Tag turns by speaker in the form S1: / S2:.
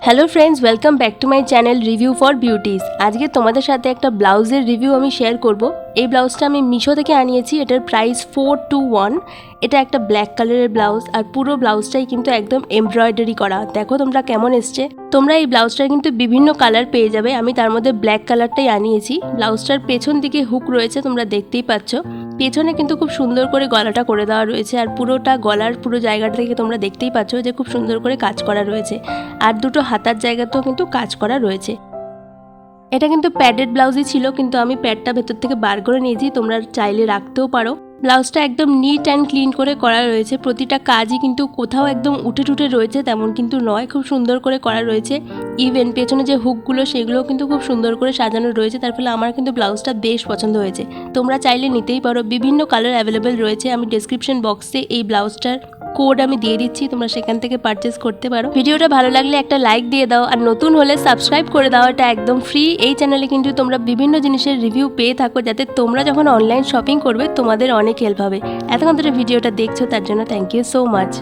S1: Hello friends welcome back to my channel review for beauties. आज के तुम्हारे साथ एक ब्लाउजर रिव्यू हमें शेयर करब। এই ব্লাউজটা আমি মিশো থেকে আনিয়েছি। এটার প্রাইস 421। এটা একটা ব্ল্যাক কালারের ব্লাউজ আর পুরো ব্লাউজটাই কিন্তু একদম এমব্রয়ডারি করা। দেখো তোমরা কেমন এসছে। তোমরা এই ব্লাউজটার কিন্তু বিভিন্ন কালার পেয়ে যাবে। আমি তার মধ্যে ব্ল্যাক কালারটাই আনিয়েছি। ব্লাউজটার পেছন দিকে হুক রয়েছে, তোমরা দেখতেই পাচ্ছ। পেছনে কিন্তু খুব সুন্দর করে গলাটা করে দেওয়া রয়েছে আর পুরোটা গলার পুরো জায়গাটা থেকে তোমরা দেখতেই পাচ্ছ যে খুব সুন্দর করে কাজ করা রয়েছে আর দুটো হাতার জায়গাতেও কিন্তু কাজ করা রয়েছে। এটা কিন্তু প্যাডেড ব্লাউজই ছিল, কিন্তু আমি প্যাডটা ভেতর থেকে বার করে নিয়েছি, তোমরা চাইলে রাখতেও পারো। ব্লাউজটা একদম নিট অ্যান্ড ক্লিন করে করা রয়েছে। প্রতিটা কাজই কিন্তু কোথাও একদম উঠে টুটে রয়েছে তেমন কিন্তু নয়, খুব সুন্দর করে করা রয়েছে। ইভেন পেছনে যে হুকগুলো সেগুলোও কিন্তু খুব সুন্দর করে সাজানো রয়েছে। তার ফলে আমার কিন্তু ব্লাউজটা বেশ পছন্দ হয়েছে। তোমরা চাইলে নিতেই পারো, বিভিন্ন কালার অ্যাভেলেবেল রয়েছে। আমি ডেসক্রিপশন বক্সে এই ব্লাউজটার কোড আমি দিয়ে দিচ্ছি, তোমরা সেখান থেকে পারচেস করতে পারো। ভিডিওটা ভালো লাগলে একটা লাইক দিয়ে দাও আর নতুন হলে সাবস্ক্রাইব করে দাও, এটা একদম ফ্রি। এই চ্যানেলে কিন্তু তোমরা বিভিন্ন জিনিসের রিভিউ পেয়ে থাকো, যাতে তোমরা যখন অনলাইন শপিং করবে তোমাদের অনেক হেল্প হবে। এতক্ষণ ধরে ভিডিওটা দেখছো তার জন্য থ্যাংক ইউ সো মাচ।